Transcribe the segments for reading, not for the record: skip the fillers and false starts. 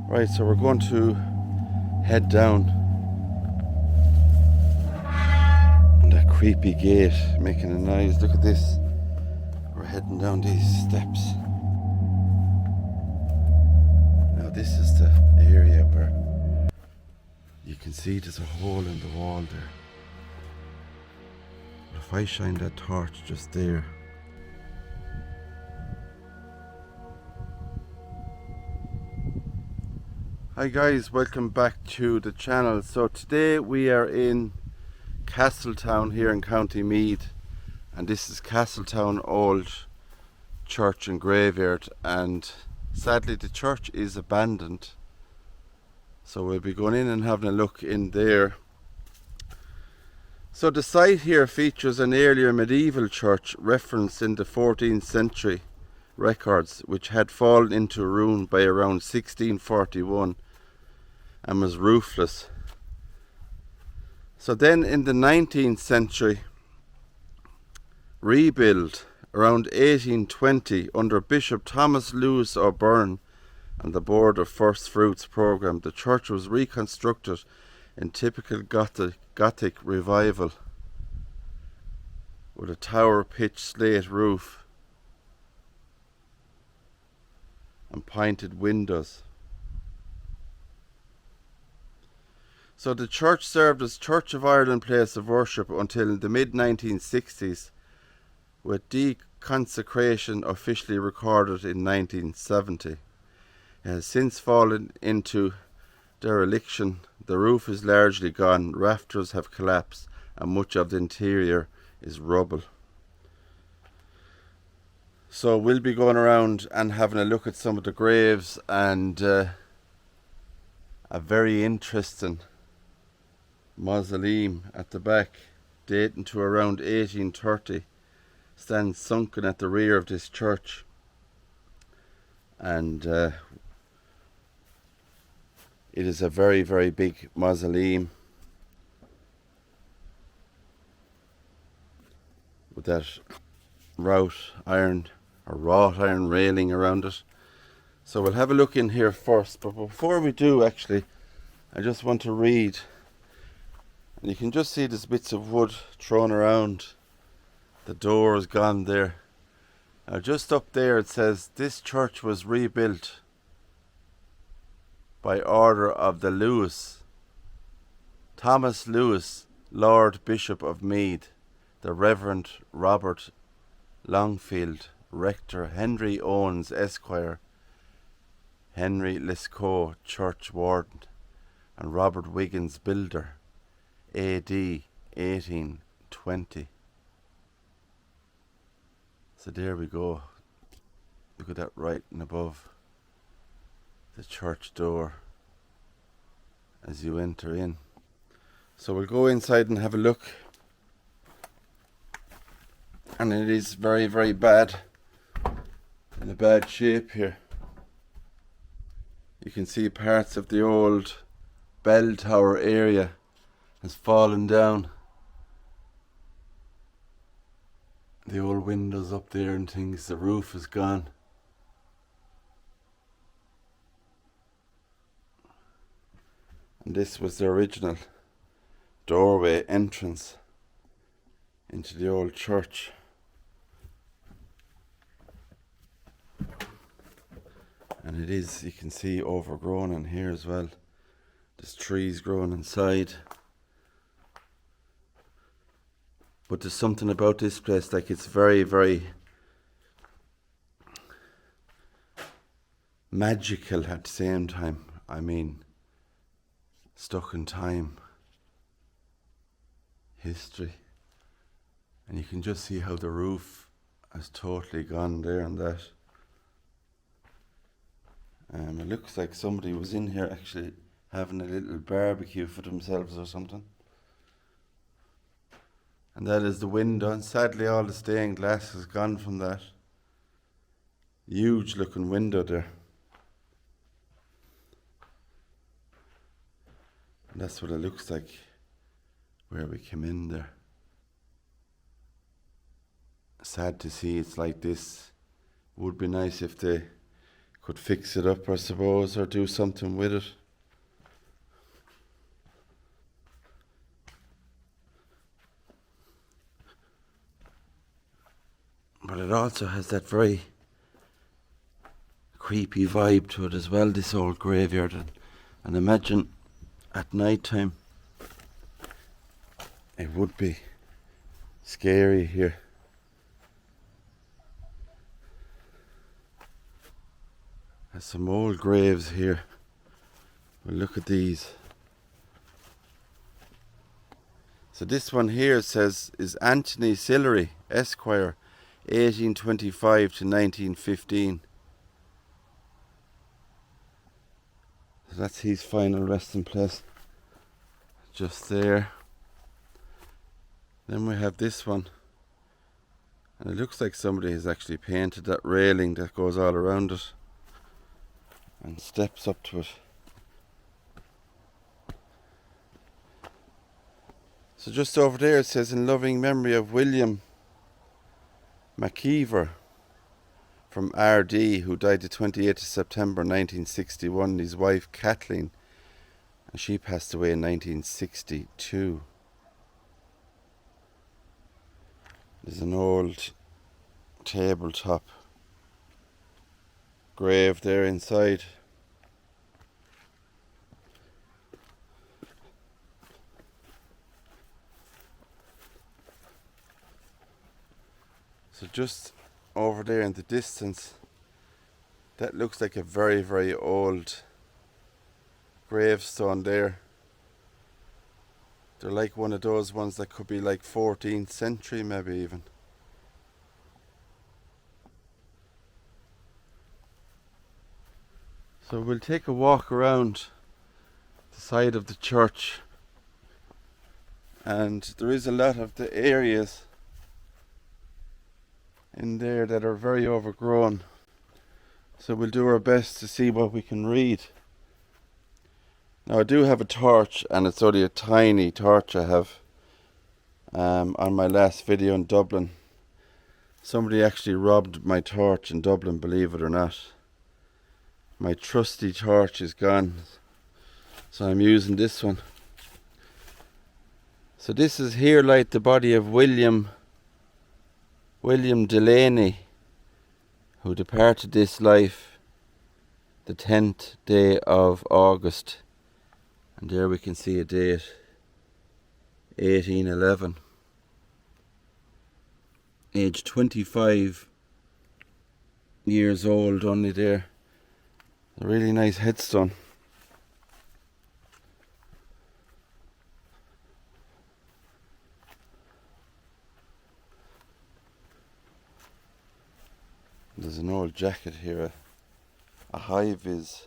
Right, so we're going to head down on that creepy gate making a noise. Look at this. We're heading down these steps. Now this is the area where you can see there's a hole in the wall there. But if I shine that torch just there, hi guys, welcome back to the channel. So today we are in Castletown here in County Meath, and this is Castletown Old Church and Graveyard, and sadly the church is abandoned, so we'll be going in and having a look in there. So the site here features an earlier medieval church referenced in the 14th century records, which had fallen into ruin by around 1641 and was roofless. So then in the 19th century, rebuilt around 1820 under Bishop Thomas Lewis O'Byrne and the Board of First Fruits programme, the church was reconstructed in typical Gothic revival with a tower pitched slate roof and pointed windows. So the church served as Church of Ireland place of worship until the mid-1960s, with deconsecration officially recorded in 1970. It has since fallen into dereliction. The roof is largely gone, rafters have collapsed, and much of the interior is rubble. So we'll be going around and having a look at some of the graves, and a very interesting mausoleum at the back, dating to around 1830, stands sunken at the rear of this church, and it is a very, very big mausoleum with that wrought iron railing around it. So we'll have a look in here first, but before we do, actually, I just want to read. And you can just see there's bits of wood thrown around. The door is gone there. Now just up there it says, this church was rebuilt by order of the Thomas Lewis, Lord Bishop of Meath, the Reverend Robert Longfield, Rector Henry Owens, Esquire, Henry Lescaut, Church Warden, and Robert Wiggins, Builder, AD 1820. So there we go. Look at that right and above the church door as you enter in. So we'll go inside and have a look. And it is very, very bad, in a bad shape here. You can see parts of the old bell tower area has fallen down. The old windows up there and things, the roof is gone. And this was the original doorway entrance into the old church. And it is, you can see, overgrown in here as well. There's trees growing inside. But there's something about this place, like it's very, very magical at the same time. I mean, stuck in time, history. And you can just see how the roof has totally gone there and that. It looks like somebody was in here actually having a little barbecue for themselves or something. And that is the window, and sadly all the stained glass has gone from that. Huge looking window there. And that's what it looks like where we came in there. Sad to see it's like this. Would be nice if they Could fix it up, I suppose, or do something with it. But it also has that very creepy vibe to it as well, this old graveyard. And imagine at night time, it would be scary here. There's some old graves here. Well, look at these. So this one here says is Anthony Sillery, Esquire, 1825 to 1915. So that's his final resting place. Just there. Then we have this one. And it looks like somebody has actually painted that railing that goes all around it. And steps up to it. So just over there it says in loving memory of William McKeever from RD, who died the 28th of September 1961, his wife Kathleen, and she passed away in 1962. There's an old tabletop grave there inside. So just over there in the distance, that looks like a very, very old gravestone there. They're like one of those ones that could be like 14th century maybe even. So we'll take a walk around the side of the church, and there is a lot of the areas in there that are very overgrown. So we'll do our best to see what we can read. Now I do have a torch, and it's only a tiny torch I have. On my last video in Dublin, somebody actually robbed my torch in Dublin, believe it or not. My trusty torch is gone, so I'm using this one. So this is here like the body of William Delaney, who departed this life the 10th day of August. And there we can see a date, 1811. Age 25 years old only there. A really nice headstone. There's an old jacket here, a high-vis.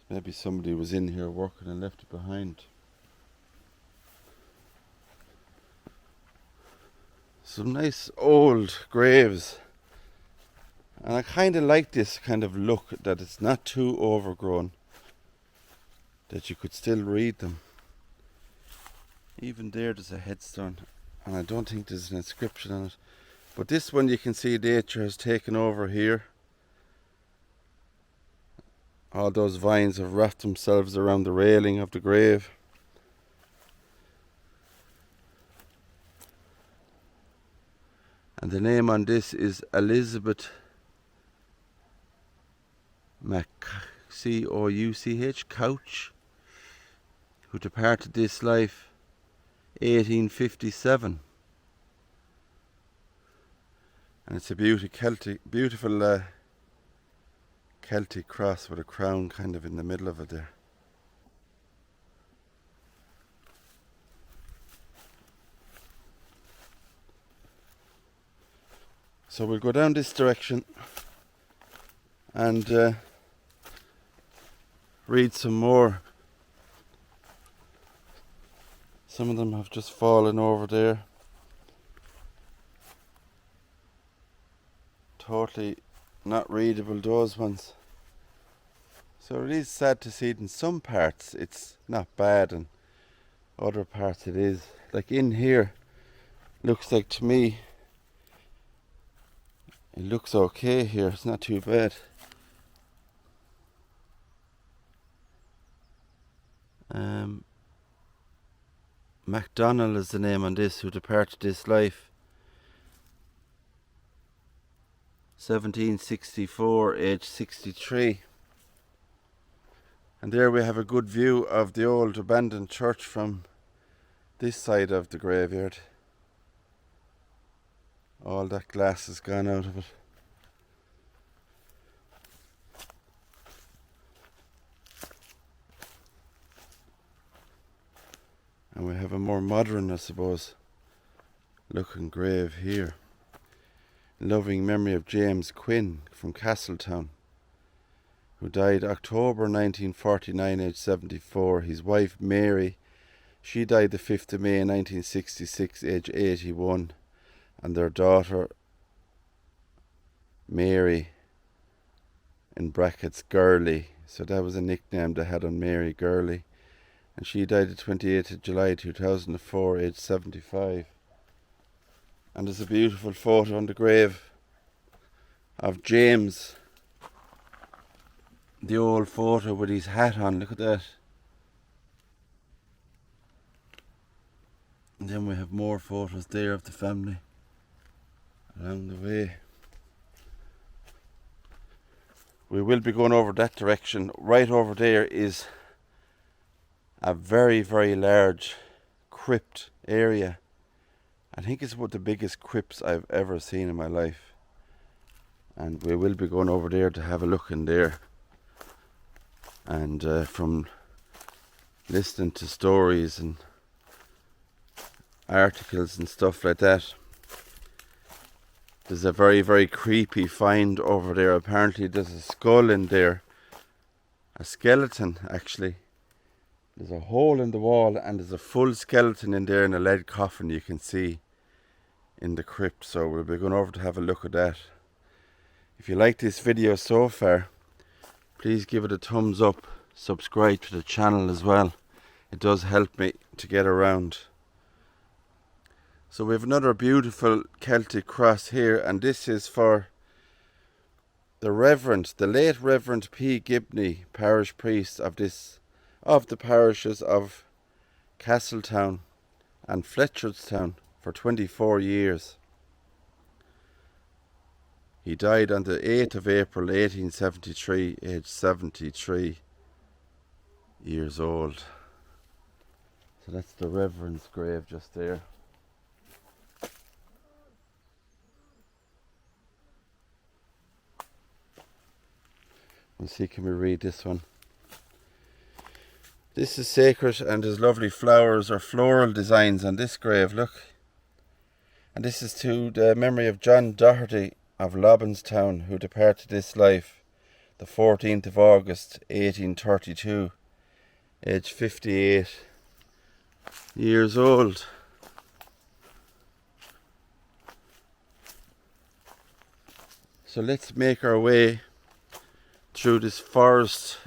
Maybe somebody was in here working and left it behind. Some nice old graves. And I kind of like this kind of look, that it's not too overgrown, that you could still read them. Even there's a headstone, and I don't think there's an inscription on it. But this one you can see nature has taken over here. All those vines have wrapped themselves around the railing of the grave. And the name on this is Elizabeth Couch, who departed this life 1857. And it's a beautiful Celtic cross with a crown kind of in the middle of it there. So we'll go down this direction and read some more. Some of them have just fallen over there. Totally not readable, those ones. So it is sad to see it in some parts it's not bad, and other parts it is. Like in here, looks like to me It looks okay here, it's not too bad. MacDonald is the name on this, who departed this life. 1764, age 63. And there we have a good view of the old abandoned church from this side of the graveyard. All that glass has gone out of it. And we have a more modern, I suppose, looking grave here. Loving memory of James Quinn from Castletown, who died October 1949, age 74. His wife Mary, she died the 5th of May 1966, age 81. And their daughter Mary, in brackets Girly, so that was a nickname they had on Mary, Girly. And she died the 28th of July 2004, age 75. And there's a beautiful photo on the grave of James. The old photo with his hat on, look at that. And then we have more photos there of the family along the way. We will be going over that direction. Right over there is a very, very large crypt area. I think it's one of the biggest crypts I've ever seen in my life. And we will be going over there to have a look in there. And from listening to stories and articles and stuff like that, there's a very, very creepy find over there. Apparently there's a skull in there. A skeleton, actually. There's a hole in the wall and there's a full skeleton in there in a lead coffin you can see in the crypt. So we'll be going over to have a look at that. If you like this video so far, please give it a thumbs up. Subscribe to the channel as well. It does help me to get around. So we have another beautiful Celtic cross here, and this is for the late Reverend P. Gibney, parish priest of the parishes of Castletown and Fletcherstown for 24 years. He died on the 8th of April 1873, aged 73 years old. So that's the Reverend's grave just there. Let's see, can we read this one? This is sacred, and there's lovely flowers or floral designs on this grave, look. And this is to the memory of John Doherty of Lobinstown, who departed this life the 14th of August 1832, aged 58 years old. So let's make our way through this forest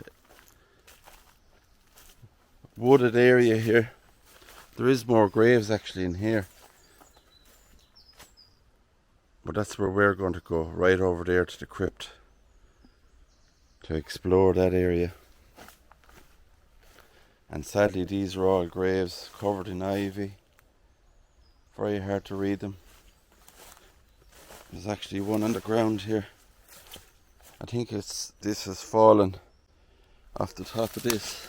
wooded area here. There is more graves actually in here, but that's where we're going to go, right over there to the crypt, to explore that area. And sadly these are all graves covered in ivy. Very hard to read them. There's actually one on the ground here. I think this has fallen off the top of this.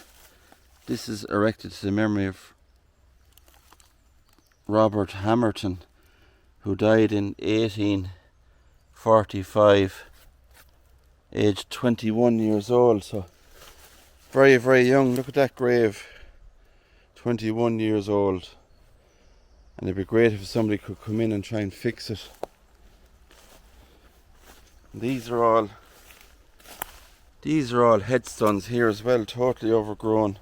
This is erected to the memory of Robert Hamerton, who died in 1845, aged 21 years old. So very, very young. Look at that grave, 21 years old. And it'd be great if somebody could come in and try and fix it. These are all headstones here as well, totally overgrown.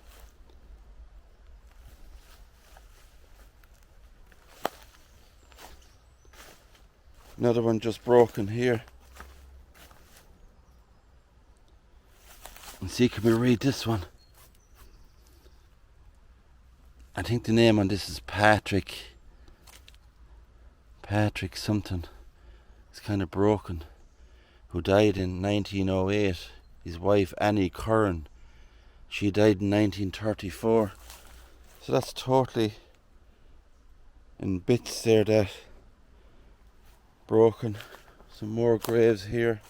Another one just broken here. And see, can we read this one? I think the name on this is Patrick something. It's kind of broken. who died in 1908. His wife Annie Curran, she died in 1934. So that's totally in bits there, that broken. Some more graves here.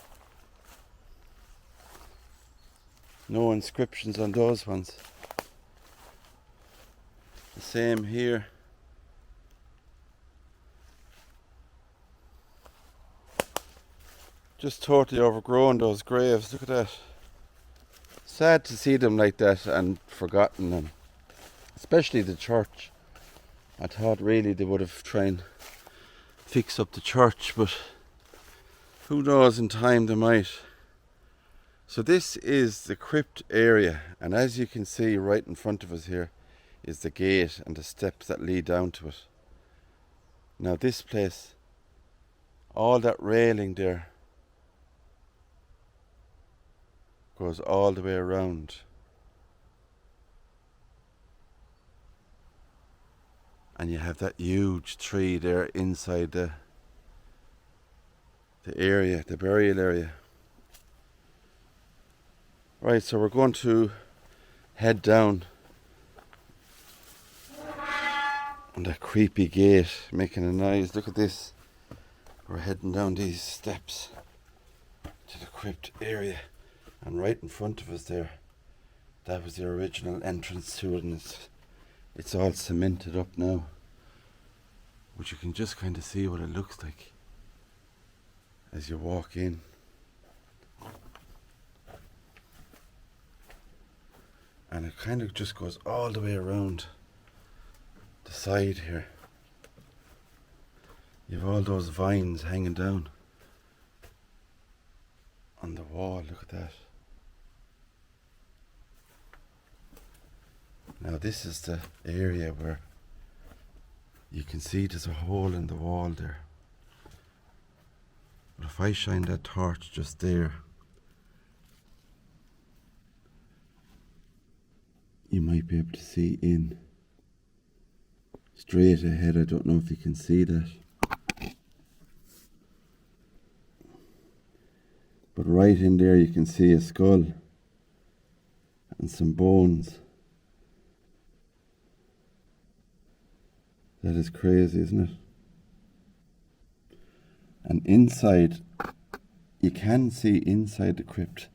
No inscriptions on those ones. The same here. Just totally overgrown, those graves. Look at that. Sad to see them like that and forgotten them. Especially the church. I thought really they would have tried and fix up the church, but who knows, in time they might. So this is the crypt area, and as you can see right in front of us here is the gate and the steps that lead down to it. Now this place, all that railing there goes all the way around. And you have that huge tree there inside the area, the burial area. Right, so we're going to head down on that creepy gate, making a noise. Look at this. We're heading down these steps to the crypt area. And right in front of us there, that was the original entrance to it, and it's all cemented up now. But you can just kind of see what it looks like as you walk in. And it kind of just goes all the way around the side here. You have all those vines hanging down on the wall. Look at that. Now this is the area where you can see there's a hole in the wall there. But if I shine that torch just there, you might be able to see in. Straight ahead, I don't know if you can see that. But right in there you can see a skull and some bones. That is crazy, isn't it? And inside, you can see inside the crypt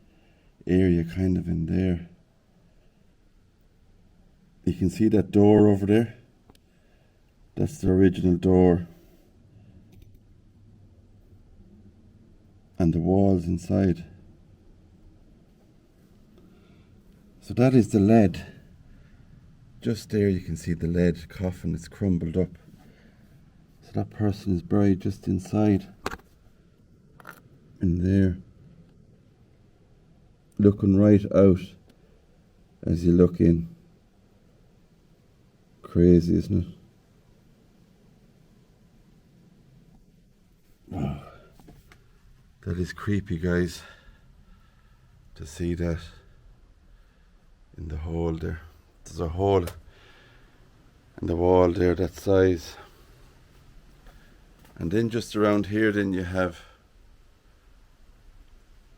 area, kind of in there. You can see that door over there. That's the original door. And the walls inside. So that is the lead. Just there you can see the lead coffin. It's crumbled up. So that person is buried just inside. In there. Looking right out as you look in. Crazy, isn't it? Wow. That is creepy, guys. To see that in the hole there. There's a hole in the wall there that size. And then just around here then you have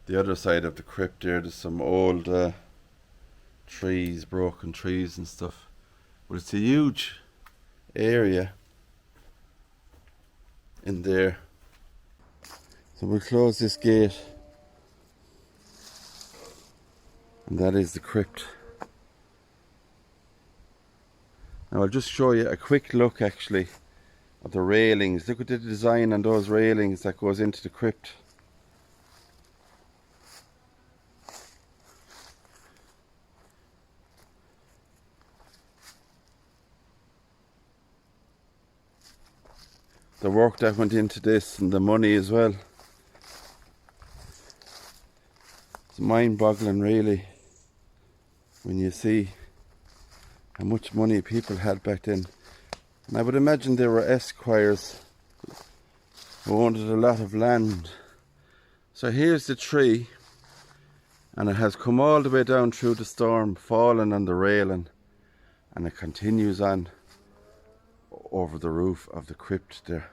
the other side of the crypt there. There's some old trees, broken trees and stuff. But it's a huge area in there. So we'll close this gate. And that is the crypt. Now I'll just show you a quick look actually of the railings. Look at the design on those railings that goes into the crypt. The work that went into this and the money as well. It's mind-boggling really when you see how much money people had back then. And I would imagine there were esquires who owned a lot of land. So here's the tree, and it has come all the way down through the storm, fallen on the railing, and it continues on over the roof of the crypt there.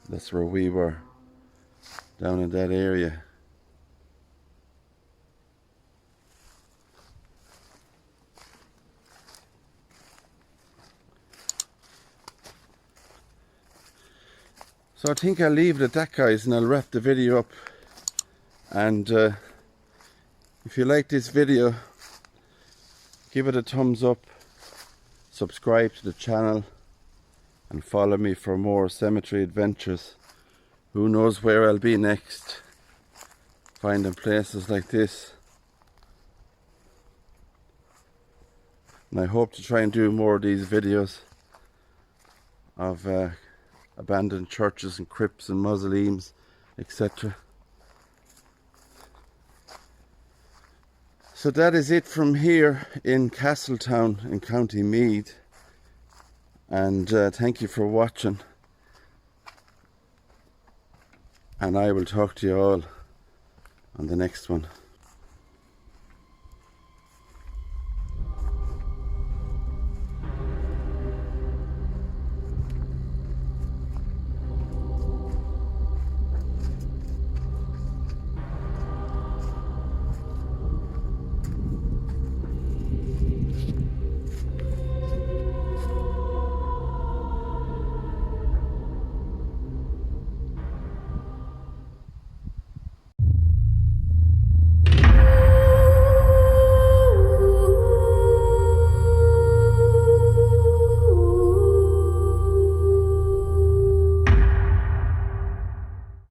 That's where we were down in that area. So I think I'll leave it at that, guys, and I'll wrap the video up. And if you like this video, give it a thumbs up, subscribe to the channel, and follow me for more cemetery adventures. Who knows where I'll be next, finding places like this. And I hope to try and do more of these videos of abandoned churches and crypts and mausoleums, etc. So that is it from here in Castletown in County Meath. And thank you for watching. And I will talk to you all on the next one.